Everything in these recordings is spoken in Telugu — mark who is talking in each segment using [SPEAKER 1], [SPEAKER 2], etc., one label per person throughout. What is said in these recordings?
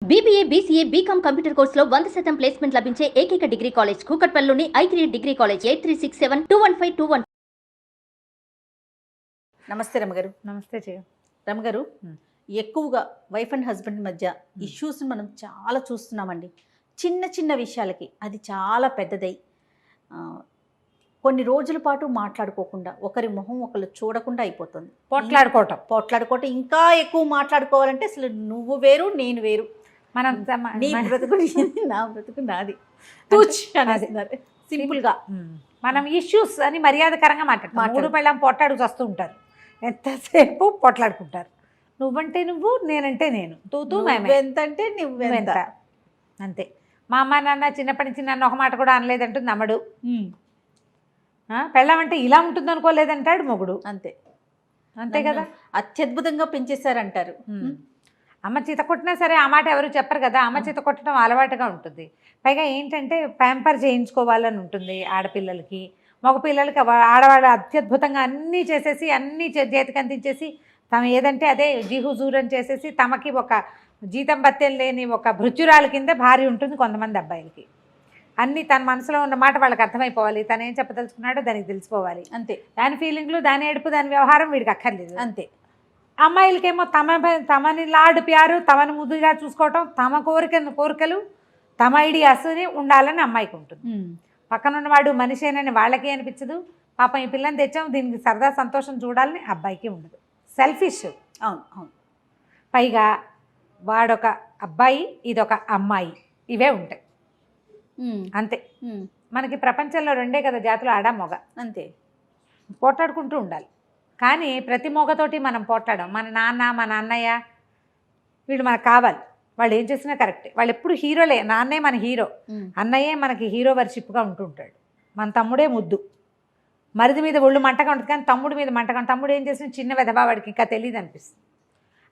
[SPEAKER 1] BBA, BCA, BCom కంప్యూటర్ కోర్సులో 100% ప్లేస్మెంట్ లభించే ఏకైక డిగ్రీ కాలేజ్ కూకట్పల్లిలోని I3 డిగ్రీ కాలేజ్ 8367215215.
[SPEAKER 2] నమస్తే రమగారు.
[SPEAKER 3] నమస్తే జయ.
[SPEAKER 2] రమగారు, ఎక్కువగా వైఫ్ అండ్ హస్బెండ్ మధ్య ఇష్యూస్ మనం చాలా చూస్తున్నామండి. చిన్న చిన్న విషయాలకి అది చాలా పెద్దదై కొన్ని రోజుల పాటు మాట్లాడుకోకుండా, ఒకరి మొహం ఒకరు చూడకుండా అయిపోతుంది. పోట్లాడుకోవటం ఇంకా ఎక్కువ మాట్లాడుకోవాలంటే అసలు నువ్వు వేరు నేను వేరు, మనం నీ బ్రతుకు నా బ్రతుకు నాది సింపుల్గా
[SPEAKER 3] మనం ఇష్యూస్ అని మర్యాదకరంగా మాట్లాడతాం. మూడు పెళ్ళం పోట్లాడుకు వస్తూ ఉంటారు, ఎంతసేపు పోట్లాడుకుంటారు. నువ్వంటే నువ్వు, నేనంటే నేను, తూతూ
[SPEAKER 2] ఎంతంటే నువ్వెంత
[SPEAKER 3] అంతే. మా అమ్మ నాన్న చిన్నప్పటి నుంచి నన్ను ఒక మాట కూడా అనలేదంటుంది నమ్మడు. పెళ్ళం అంటే ఇలా ఉంటుంది అనుకోలేదంటాడు మొగుడు. అంతే అంతే కదా,
[SPEAKER 2] అత్యద్భుతంగా పెంచేశారంటారు.
[SPEAKER 3] అమ్మ చేత కొట్టినా సరే ఆ మాట ఎవరు చెప్పరు కదా. అమ్మ చేత కొట్టడం అలవాటుగా ఉంటుంది. పైగా ఏంటంటే ప్యాంపర్ చేయించుకోవాలని ఉంటుంది ఆడపిల్లలకి. మగపిల్లలకి ఆడవాళ్ళు అత్యద్భుతంగా అన్నీ చేసేసి అన్నీ చేతికి అందించేసి తమ ఏదంటే అదే జీహుజూరని చేసేసి తమకి ఒక జీతం బత్తెం లేని ఒక భృత్యురాల కింద భార్య ఉంటుంది కొంతమంది అబ్బాయిలకి. అన్నీ తన మనసులో ఉన్న మాట వాళ్ళకి అర్థమైపోవాలి, తను ఏం చెప్పదలుచుకున్నాడో దానికి తెలిసిపోవాలి. అంతే. దాని ఫీలింగ్లు, దాని ఏడుపు, దాని వ్యవహారం వీడికి అక్కర్లేదు. అంతే. అమ్మాయిలకేమో తమని లాడు ప్యారు, తమని ముద్దుగా చూసుకోవటం, తమ కోరికలు తమ ఐడియాస్ని ఉండాలని అమ్మాయికి ఉంటుంది. పక్కనున్నవాడు మనిషేనని వాళ్ళకి అనిపించదు. పాపం ఈ పిల్లని తెచ్చాం దీనికి సరదా సంతోషం చూడాలని అబ్బాయికి ఉండదు. సెల్ఫిష్.
[SPEAKER 2] అవును అవును.
[SPEAKER 3] పైగా వాడొక అబ్బాయి, ఇదొక అమ్మాయి, ఇవే ఉంటాయి అంతే. మనకి ప్రపంచంలో రెండే కదా జాతులు, ఆడ మొగ. అంతే. పోట్లాడుకుంటూ ఉండాలి. కానీ ప్రతి మొగతోటి మనం పోట్లాడాం. మన నాన్న, మన అన్నయ్య వీళ్ళు మనకు కావాలి. వాళ్ళు ఏం చేసినా కరెక్టే. వాళ్ళు ఎప్పుడు హీరోలే. నాన్నే మన హీరో, అన్నయ్యే మనకి హీరో వర్షిప్గా ఉంటుంటాడు. మన తమ్ముడే ముద్దు. మరిది మీద ఒళ్ళు మంటగా ఉంటుంది కానీ తమ్ముడి మీద మంటగా. తమ్ముడు ఏం చేసిన చిన్న వెధవా, వాడికి ఇంకా తెలియదు అనిపిస్తుంది.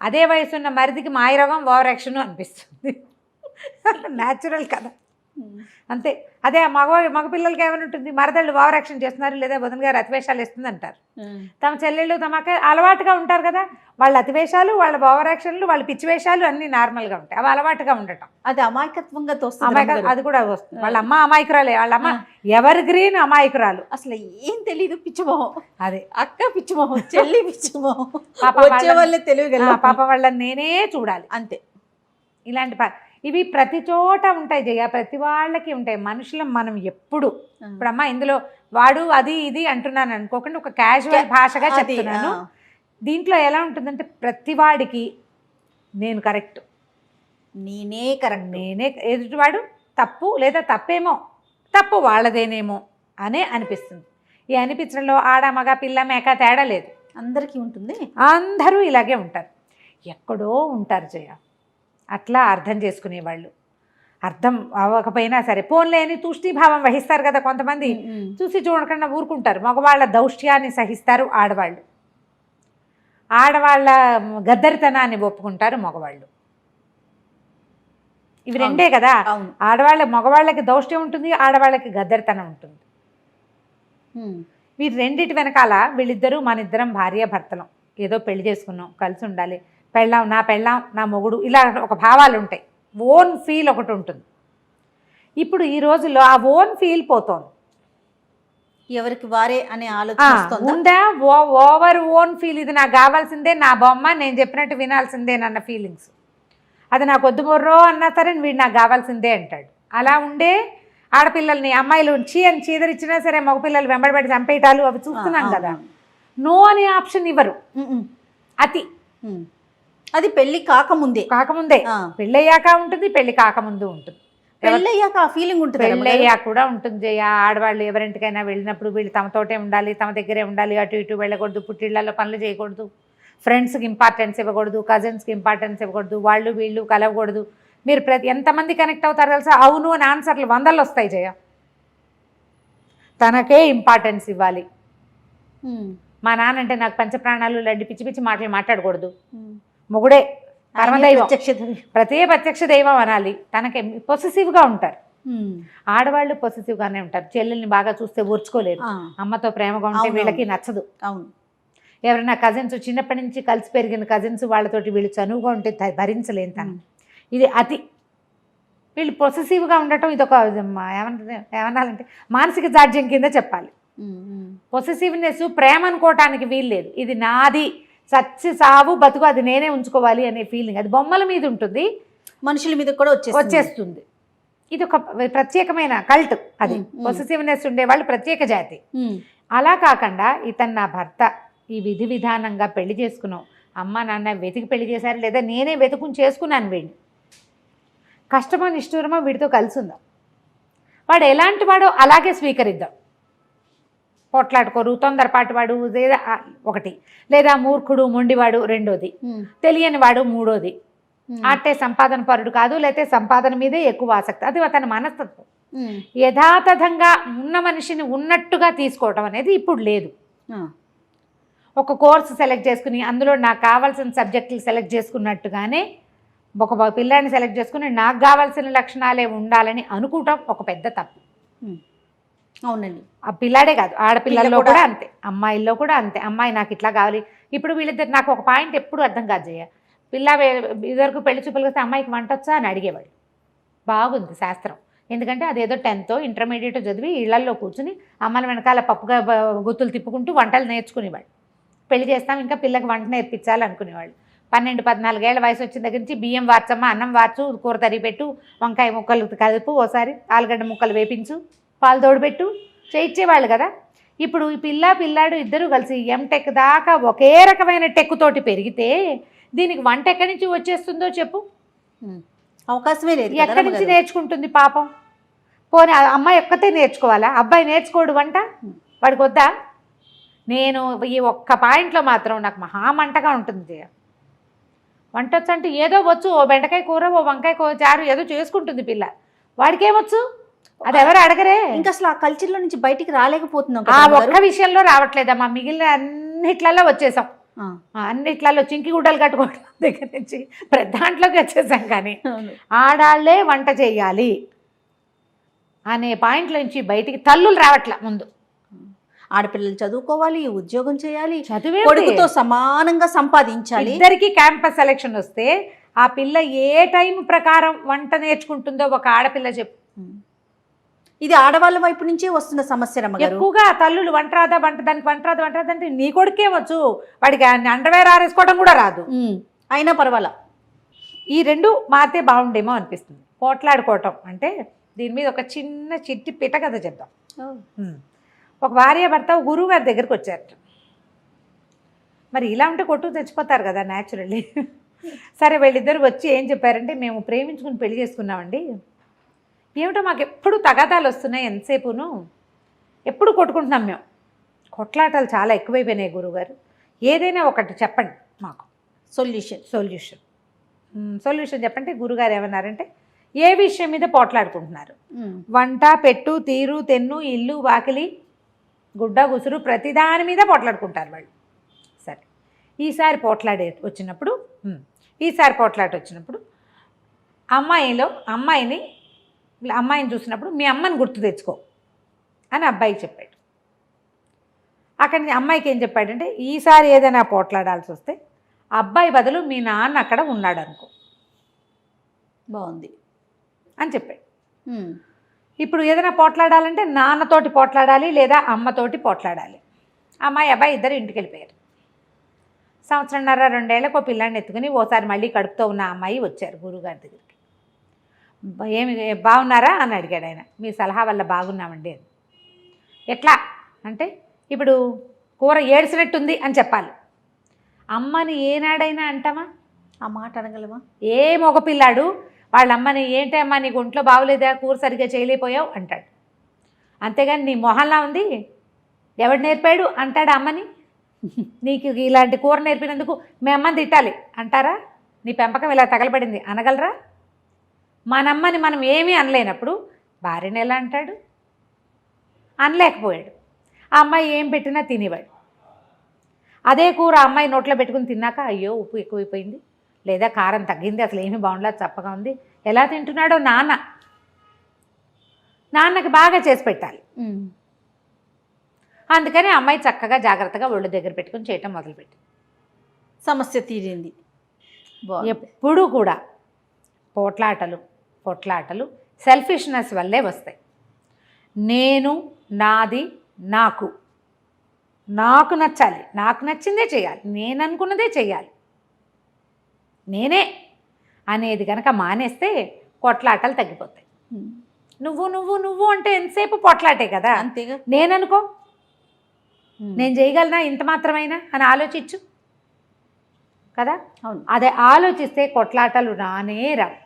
[SPEAKER 3] అదే వయసున్న మరిదికి మాయరోగం, ఓవర్ యాక్షన్ అనిపిస్తుంది. న్యాచురల్ కదా, అంతే. అదే మగపిల్లలకి ఏమైనా ఉంటుంది, మరదళ్ళు ఓవర్ యాక్షన్ చేస్తున్నారు లేదా వదిన గారు అతివేషాలు ఇస్తుంది అంటారు. తమ చెల్లెళ్ళు తమక అలవాటుగా ఉంటారు కదా, వాళ్ళ అతివేషాలు, వాళ్ళ ఓవర్ యాక్షన్లు, వాళ్ళ పిచ్చివేషాలు అన్నీ నార్మల్గా ఉంటాయి. అవి అలవాటుగా ఉండటం,
[SPEAKER 2] అది అమాయకత్వంగా
[SPEAKER 3] అది కూడా వస్తుంది. వాళ్ళ అమ్మ అమాయకురాలే, వాళ్ళ అమ్మ ఎవర్ గ్రీన్ అమాయకురాలు,
[SPEAKER 2] అసలు ఏం తెలీదు, పిచ్చిమోహం.
[SPEAKER 3] అదే
[SPEAKER 2] అక్క పిచ్చిమోహం, చెల్లి పిచ్చిమోహం,
[SPEAKER 3] పాప వాళ్ళని నేనే చూడాలి అంతే. ఇలాంటి ఇవి ప్రతి చోట ఉంటాయి జయ, ప్రతి వాళ్ళకి ఉంటాయి. మనుషులం మనం ఎప్పుడు. ఇప్పుడు అమ్మ ఇందులో వాడు అది ఇది అంటున్నాను అనుకోకుండా ఒక క్యాజువల్ భాషగా చెప్తున్నాను. దీంట్లో ఎలా ఉంటుందంటే ప్రతి వాడికి నేను కరెక్ట్,
[SPEAKER 2] నేనే కరెక్ట్,
[SPEAKER 3] నేనే ఎదుటివాడు తప్పు లేదా తప్పేమో, తప్పు వాళ్ళదేనేమో అనే అనిపిస్తుంది. ఈ అనిపించడంలో ఆడ మగ పిల్ల మేక తేడా లేదు,
[SPEAKER 2] అందరికీ ఉంటుంది.
[SPEAKER 3] అందరూ ఇలాగే ఉంటారు. ఎక్కడో ఉంటారు జయ అట్లా అర్థం చేసుకునేవాళ్ళు. అర్థం అవ్వకపోయినా సరే పోన్లే అని తూష్ణీభావం వహిస్తారు కదా కొంతమంది. చూసి చూడకుండా ఊరుకుంటారు. మగవాళ్ళ దౌష్ట్యాన్ని సహిస్తారు ఆడవాళ్ళు, ఆడవాళ్ళ గద్దరితనాన్ని ఒప్పుకుంటారు మగవాళ్ళు. ఇవి రెండే కదా. మగవాళ్ళకి దౌష్ట్యం ఉంటుంది, ఆడవాళ్ళకి గద్దరితనం ఉంటుంది. వీరి రెండిటి వెనకాల వీళ్ళిద్దరూ మనిద్దరం భార్య భర్తలం, ఏదో పెళ్లి చేసుకున్నాం, కలిసి ఉండాలి, పెళ్ళాం నా మొగుడు, ఇలా ఒక భావాలు ఉంటాయి. ఓన్ ఫీల్ ఒకటి ఉంటుంది. ఇప్పుడు ఈ రోజుల్లో ఆ ఓన్ ఫీల్ పోతోంది.
[SPEAKER 2] ఎవరికి వారే అనే ఆలోచన
[SPEAKER 3] ఉందా? ఓవర్ ఓన్ ఫీల్, ఇది నాకు కావాల్సిందే, నా బొమ్మ, నేను చెప్పినట్టు వినాల్సిందేనన్న ఫీలింగ్స్. అది నాకు వద్దు మొర్రో అన్నా సరే వీడు నాకు కావాల్సిందే అంటాడు. అలా ఉండే ఆడపిల్లల్ని అమ్మాయిలు అని చీదరిచ్చినా సరే మగపిల్లలు వెంబడబడి చంపేయటాలు అవి చూస్తున్నాం కదా. నో అనే ఆప్షన్ ఇవ్వరు.
[SPEAKER 2] అది పెళ్లి కాకముందే
[SPEAKER 3] పెళ్ళయ్యాక ఉంటుంది, పెళ్లి కాకముందు ఉంటుంది.
[SPEAKER 2] పెళ్ళయ్యాక ఆ ఫీలింగ్ ఉంటుంది,
[SPEAKER 3] పెళ్ళయ్యాక కూడా ఉంటుంది. ఆడవాళ్ళు ఎవరింటికైనా వెళ్ళినప్పుడు వీళ్ళు తమతోటే ఉండాలి, తమ దగ్గరే ఉండాలి, అటు ఇటు వెళ్ళకూడదు, పుట్టిళ్లలో పనులు చేయకూడదు, ఫ్రెండ్స్కి ఇంపార్టెన్స్ ఇవ్వకూడదు, కజిన్స్కి ఇంపార్టెన్స్ ఇవ్వకూడదు, వాళ్ళు వీళ్ళు కలవకూడదు. మీరు ఎంతమంది కనెక్ట్ అవుతారో తెలుసా? అవును అని ఆన్సర్లు 100 వస్తాయి జయ. తనకే ఇంపార్టెన్స్ ఇవ్వాలి. మా నాన్న అంటే నాకు పంచప్రాణాలు లాంటి పిచ్చి పిచ్చి మాటలు మాట్లాడకూడదు, మొగుడే పరమదైవం, ప్రత్యక్ష దైవం అనాలి. తనకి పొసెసివ్గా ఉంటారు. ఆడవాళ్ళు పొసెసివ్గానే ఉంటారు. చెల్లెల్ని బాగా చూస్తే ఓర్చుకోలేరు, అమ్మతో ప్రేమగా ఉంటే వీళ్ళకి నచ్చదు.
[SPEAKER 2] అవును.
[SPEAKER 3] ఎవరైనా కజిన్స్ చిన్నప్పటి నుంచి కలిసి పెరిగిన కజిన్స్ వాళ్ళతోటి వీళ్ళు చనువుగా ఉంటే భరించలేని తను. ఇది అతి. వీళ్ళు పొసెసివ్గా ఉండటం ఇది ఒక ఏమన్నాలంటే మానసిక జాడ్యం కింద చెప్పాలి. పొసెసివ్నెస్ ప్రేమ అనుకోవటానికి వీల్లేదు. ఇది నాది, చచ్చి సావు బతుకు అది నేనే ఉంచుకోవాలి అనే ఫీలింగ్. అది బొమ్మల మీద ఉంటుంది,
[SPEAKER 2] మనుషుల మీద కూడా
[SPEAKER 3] వచ్చేస్తుంది. ఇది ఒక ప్రత్యేకమైన కల్ట్. అది పొసెసివ్నెస్ ఉండేవాళ్ళు ప్రత్యేక జాతి. అలా కాకుండా ఇతను నా భర్త, ఈ విధి విధానంగా పెళ్లి చేసుకున్నావు, అమ్మ నాన్న వెతికి పెళ్లి చేశారు లేదా నేనే వెతుకుని చేసుకున్నాను, వీడిని కష్టమో నిష్ఠూరమో వీడితో కలిసి ఉందాం, వాడు ఎలాంటి వాడో అలాగే స్వీకరిద్దాం. పోట్లాడుకోరు, తొందరపాటు వాడు లేదా ఒకటి, లేదా మూర్ఖుడు మొండివాడు రెండోది, తెలియని వాడు మూడోది, అంటే సంపాదన పరుడు కాదు, లేకపోతే సంపాదన మీదే ఎక్కువ ఆసక్తి. అది అతని మనస్తత్వం. యథాతథంగా ఉన్న మనిషిని ఉన్నట్టుగా తీసుకోవటం అనేది ఇప్పుడు లేదు. ఒక కోర్సు సెలెక్ట్ చేసుకుని అందులో నాకు కావాల్సిన సబ్జెక్టులు సెలెక్ట్ చేసుకున్నట్టుగానే ఒక పిల్లాడిని సెలెక్ట్ చేసుకుని నాకు కావాల్సిన లక్షణాలే ఉండాలని అనుకోవటం ఒక పెద్ద తప్పు.
[SPEAKER 2] అవునండి.
[SPEAKER 3] ఆ పిల్లాడే కాదు, ఆడపిల్లల్లో కూడా అంతే, అమ్మాయిల్లో కూడా అంతే. అమ్మాయి నాకు ఇట్లా కావాలి. ఇప్పుడు వీళ్ళిద్దరు నాకు ఒక పాయింట్ ఎప్పుడు అర్థం కాదు జయ. పిల్ల ఇదివరకు పెళ్లి చూపులు వస్తే అమ్మాయికి వంట వచ్చా అని అడిగేవాళ్ళు. బాగుంది శాస్త్రం. ఎందుకంటే అదేదో 10th ఇంటర్మీడియట్ చదివి ఇళ్లల్లో కూర్చుని అమ్మల వెనకాల పప్పుగా గుత్తులు తిప్పుకుంటూ వంటలు నేర్చుకునేవాళ్ళు. పెళ్లి చేస్తాం ఇంకా పిల్లకి వంట నేర్పించాలి అనుకునేవాళ్ళు. 12-14 ఏళ్ల వయసు వచ్చిన దగ్గర నుంచి బియ్యం వార్చమ్మా, అన్నం వార్చు, కూర తరి పెట్టు, వంకాయ ముక్కలు కలుపు, ఓసారి ఆలుగడ్డ ముక్కలు వేపించు, పాలు తోడుపెట్టు చేయించేవాళ్ళు కదా. ఇప్పుడు ఈ పిల్లాడు ఇద్దరు కలిసి ఎంటెక్ దాకా ఒకే రకమైన టెక్ తోటి పెరిగితే దీనికి వంట ఎక్కడి నుంచి వచ్చేస్తుందో చెప్పు.
[SPEAKER 2] అవకాశమే లేదు.
[SPEAKER 3] ఎక్కడి నుంచి నేర్చుకుంటుంది పాపం? పోనీ అమ్మాయి ఒక్కతే నేర్చుకోవాలా? అబ్బాయి నేర్చుకోడు వంట? వాడికి వద్దా? నేను ఈ ఒక్క పాయింట్లో మాత్రం నాకు మహామంటగా ఉంటుంది. వంట వచ్చు అంటే ఏదో వచ్చు, ఓ బెండకాయ కూర, ఓ వంకాయ చారు ఏదో చేసుకుంటుంది పిల్ల. వాడికేమొచ్చు? అది ఎవరు అడగరే.
[SPEAKER 2] ఇంకా అసలు ఆ కల్చర్లో నుంచి బయటికి రాలేకపోతున్నాం.
[SPEAKER 3] ఆ ఒక్క విషయంలో రావట్లేదమ్మా, మిగిలిన అన్నిట్లలో వచ్చేసాం. అన్నిట్లలో చింకి గుడ్డలు కట్టుకోవడం దగ్గర నుంచి దాంట్లోకి వచ్చేసాం. కానీ ఆడాళ్లే వంట చేయాలి అనే పాయింట్ల నుంచి బయటికి తల్లులు రావట్లా. ముందు
[SPEAKER 2] ఆడపిల్లలు చదువుకోవాలి, ఉద్యోగం చేయాలి,
[SPEAKER 3] చదివే
[SPEAKER 2] కొడుకుతో సమానంగా సంపాదించాలి.
[SPEAKER 3] ఇద్దరికి క్యాంపస్ సెలెక్షన్ వస్తే ఆ పిల్ల ఏ టైం ప్రకారం వంట నేర్చుకుంటుందో ఒక ఆడపిల్ల చెప్పు.
[SPEAKER 2] ఇది ఆడవాళ్ళ వైపు నుంచే వస్తున్న సమస్య రమ్మగారు.
[SPEAKER 3] ఎక్కువగా తల్లులు వంట రాదా, దానికి వంట రాదా అంటే నీ కొడుకే వచ్చు, వాడికి అండర్వేర్ ఆరేసుకోవడం కూడా రాదు,
[SPEAKER 2] అయినా పర్వాలా.
[SPEAKER 3] ఈ రెండు మారితే బాగుండేమో అనిపిస్తుంది. పోట్లాడుకోవటం అంటే దీని మీద ఒక చిన్న చిట్టి పిట కథ చెప్దాం. ఒక భార్య భర్త గురువు గారి దగ్గరికి వచ్చారట. మరి ఇలా ఉంటే కొట్టుకు తెచ్చిపోతారు కదా న్యాచురల్లీ. సరే వీళ్ళిద్దరు వచ్చి ఏం చెప్పారంటే, మేము ప్రేమించుకుని పెళ్లి చేసుకున్నామండి, ఏమిటో మాకు ఎప్పుడు తగాదాలు వస్తున్నాయి, ఎంతసేపును ఎప్పుడు కొట్టుకుంటున్నాం మేము, కొట్లాటలు చాలా ఎక్కువైపోయినాయి గురువుగారు, ఏదైనా ఒకటి చెప్పండి మాకు సొల్యూషన్ చెప్పంటే గురుగారు ఏమన్నారంటే, ఏ విషయం మీద పోట్లాడుకుంటున్నారు? వంట పెట్టు తీరు తెన్ను ఇల్లు వాకిలి గుడ్డ గుసురు ప్రతిదాని మీద పోట్లాడుకుంటారు వాళ్ళు. సరే ఈసారి పోట్లాట వచ్చినప్పుడు అమ్మాయిని చూసినప్పుడు మీ అమ్మని గుర్తు తెచ్చుకో అని అబ్బాయికి చెప్పాడు. అక్కడి నుంచి అమ్మాయికి ఏం చెప్పాడంటే, ఈసారి ఏదైనా పోట్లాడాల్సి వస్తే అబ్బాయి బదులు మీ నాన్న అక్కడ ఉన్నాడు అనుకో,
[SPEAKER 2] బాగుంది
[SPEAKER 3] అని చెప్పాడు. ఇప్పుడు ఏదైనా పోట్లాడాలంటే నాన్నతోటి పోట్లాడాలి లేదా అమ్మతోటి పోట్లాడాలి. అబ్బాయి ఇద్దరు ఇంటికి వెళ్ళిపోయారు. 1.5-2 ఏళ్ళకు పిల్లాన్ని ఎత్తుకుని ఓసారి మళ్ళీ కడుపుతో ఉన్న అమ్మాయి వచ్చారు గురువుగారి దగ్గరికి. ఏమి బాగున్నారా అని అడిగాడు ఆయన. మీ సలహా వల్ల బాగున్నామండి అని. ఎట్లా అంటే, ఇప్పుడు కూర ఏడ్చినట్టుంది అని చెప్పాలి. అమ్మని ఏనాడైనా అంటామా?
[SPEAKER 2] ఆ మాట అనగలమా?
[SPEAKER 3] ఏ మగపిల్లాడు వాళ్ళ అమ్మని ఏంటి అమ్మా నీకు ఒంట్లో బాగోలేదా, కూర సరిగ్గా చేయలేకపోయావు అంటాడు. అంతేగాని నీ మొహల్లా ఉంది ఎవడు నేర్పాడు అంటాడు అమ్మని. నీకు ఇలాంటి కూర నేర్పినందుకు మీ అమ్మని తిట్టాలి అంటారా? నీ పెంపకం ఇలా తగలబడింది అనగలరా? మనమ్మని మనం ఏమీ అనలేనప్పుడు భార్యని ఎలా అంటాడు? అనలేకపోయాడు. ఆ అమ్మాయి ఏం పెట్టినా తినేవాడు. అదే కూర అమ్మాయి నోట్లో పెట్టుకుని తిన్నాక, అయ్యో ఉప్పు ఎక్కువైపోయింది లేదా కారం తగ్గింది, అసలు ఏమీ బాగుండలా చప్పగా ఉంది, ఎలా తింటున్నాడో నాన్నకి బాగా చేసి పెట్టాలి. అందుకని అమ్మాయి చక్కగా జాగ్రత్తగా ఒళ్ళు దగ్గర పెట్టుకుని చేయటం మొదలుపెట్టి
[SPEAKER 2] సమస్య తీరింది.
[SPEAKER 3] ఎప్పుడూ కూడా పొట్లాటలు సెల్ఫిష్నెస్ వల్లే వస్తాయి. నేను, నాది, నాకు నచ్చాలి, నాకు నచ్చిందే చేయాలి, నేను అనుకున్నదే చేయాలి, నేనే అనేది కనుక మానేస్తే కొట్లాటలు తగ్గిపోతాయి. నువ్వు అంటే ఎంతసేపు పొట్లాటే కదా.
[SPEAKER 2] అంతేగా.
[SPEAKER 3] నేననుకో నేను చేయగలనా ఇంత మాత్రమైనా అని ఆలోచించు కదా.
[SPEAKER 2] అవును.
[SPEAKER 3] అదే ఆలోచిస్తే కొట్లాటలు రానే రావు.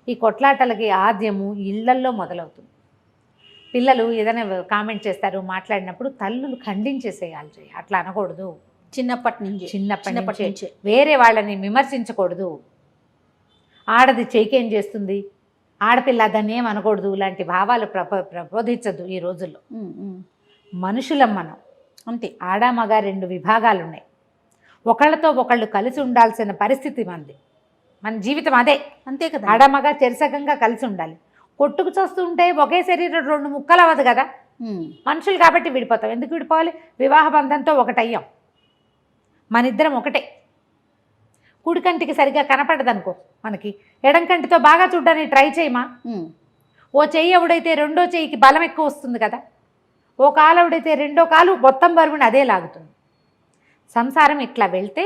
[SPEAKER 3] ఈ కొట్లాటలకి ఆద్యము ఇళ్లల్లో మొదలవుతుంది. పిల్లలు ఏదైనా కామెంట్ చేస్తారు, మాట్లాడినప్పుడు తల్లులు ఖండించేసేయాలి. అట్లా అనకూడదు.
[SPEAKER 2] చిన్నప్పటి నుంచి
[SPEAKER 3] వేరే వాళ్ళని విమర్శించకూడదు. ఆడది చేకేం చేస్తుంది, ఆడపిల్ల దాన్ని ఏం అనకూడదు, ఇలాంటి భావాలు ప్రబోధించద్దు ఈ రోజుల్లో. మనుషులం మనం.
[SPEAKER 2] అంతే.
[SPEAKER 3] ఆడ మగ 2 విభాగాలు ఉన్నాయి. ఒకళ్ళతో ఒకళ్ళు కలిసి ఉండాల్సిన పరిస్థితి మనది. మన జీవితం అదే.
[SPEAKER 2] అంతే కదా.
[SPEAKER 3] ఆడ మగ చెరసగంగా కలిసి ఉండాలి. కొట్టుకు చూస్తుంటే ఒకే శరీరం 2 ముక్కలు అవ్వదు కదా. మనుషులు కాబట్టి విడిపోతాం. ఎందుకు విడిపోవాలి? వివాహ బంధంతో ఒకటయ్యాం. మన ఇద్దరం ఒకటే. కుడి కంటికి సరిగ్గా కనపడదనుకో మనకి, ఎడం కంటితో బాగా చూడడానికి ట్రై చేయమా. ఓ చెయ్యి ఎవడైతే రెండో చెయ్యికి బలం ఎక్కువ వస్తుంది కదా. ఓ కాలు ఎవడైతే రెండో కాలు మొత్తం బరువుని అదే లాగుతుంది. సంసారం ఇట్లా వెళ్తే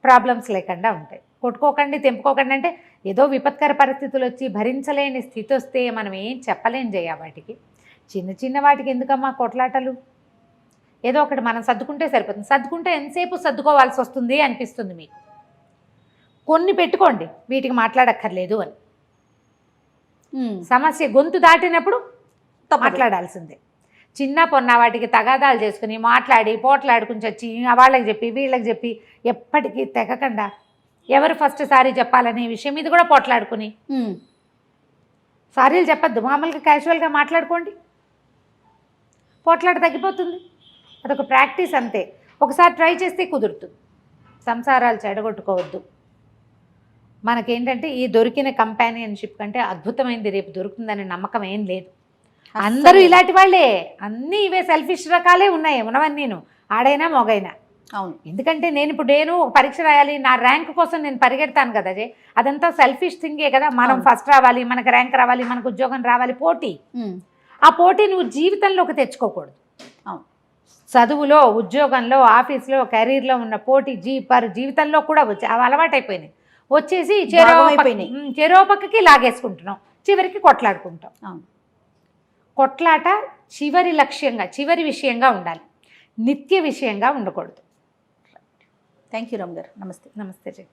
[SPEAKER 3] ప్రాబ్లమ్స్ లేకుండా ఉంటాయి. కొట్టుకోకండి, తెంపుకోకండి అంటే ఏదో విపత్కర పరిస్థితులు వచ్చి భరించలేని స్థితి వస్తే మనం ఏం చెప్పలేం చేయ. వాటికి చిన్న వాటికి ఎందుకమ్మా కొట్లాటలు? ఏదో ఒకటి మనం సర్దుకుంటే సరిపోతుంది. సర్దుకుంటే ఎంతసేపు సర్దుకోవాల్సి వస్తుంది అనిపిస్తుంది మీకు. కొన్ని పెట్టుకోండి, వీటికి మాట్లాడక్కర్లేదు అని. సమస్య గొంతు దాటినప్పుడు మాట్లాడాల్సిందే. చిన్న పొన్న వాటికి తగాదాలు చేసుకుని మాట్లాడి పోట్లాడుకుని వచ్చి వాళ్ళకి చెప్పి వీళ్ళకి చెప్పి ఎప్పటికీ తెగకుండా ఎవరు ఫస్ట్ సారీ చెప్పాలనే విషయం ఇది కూడా పోట్లాడుకుని సారీలు చెప్పద్దు. మామూలుగా క్యాజువల్గా మాట్లాడుకోండి, పోట్లాట తగ్గిపోతుంది. అదొక ప్రాక్టీస్ అంతే. ఒకసారి ట్రై చేస్తే కుదురుతుంది. సంసారాలు చెడగొట్టుకోవద్దు. మనకేంటంటే ఈ దొరికిన కంపానియన్షిప్ కంటే అద్భుతమైనది రేపు దొరుకుతుందనే నమ్మకం ఏం లేదు. అందరూ ఇలాంటి వాళ్ళే. అన్నీ ఇవే సెల్ఫిష్ రకాలే ఉన్నాయి ఉన్నవన్నీను, ఆడైనా మొగైనా.
[SPEAKER 2] అవును.
[SPEAKER 3] ఎందుకంటే నేను ఒక పరీక్ష రాయాలి, నా ర్యాంక్ కోసం నేను పరిగెడతాను కదా. అదంతా సెల్ఫిష్ థింగే కదా. మనం ఫస్ట్ రావాలి, మనకు ర్యాంక్ రావాలి, మనకు ఉద్యోగం రావాలి, పోటీ. ఆ పోటీ నువ్వు జీవితంలోకి తెచ్చుకోకూడదు. చదువులో, ఉద్యోగంలో, ఆఫీస్లో, కెరీర్లో ఉన్న పోటీ జీవితంలో కూడా అవి అలవాటైపోయినాయి. వచ్చేసి చెరో పక్కకి లాగేసుకుంటున్నాం, చివరికి కొట్లాడుకుంటాం. కొట్లాట చివరి లక్ష్యంగా, చివరి విషయంగా ఉండాలి, నిత్య విషయంగా ఉండకూడదు.
[SPEAKER 2] థ్యాంక్ యూ రామ్ గారు. నమస్తే.
[SPEAKER 3] నమస్తే.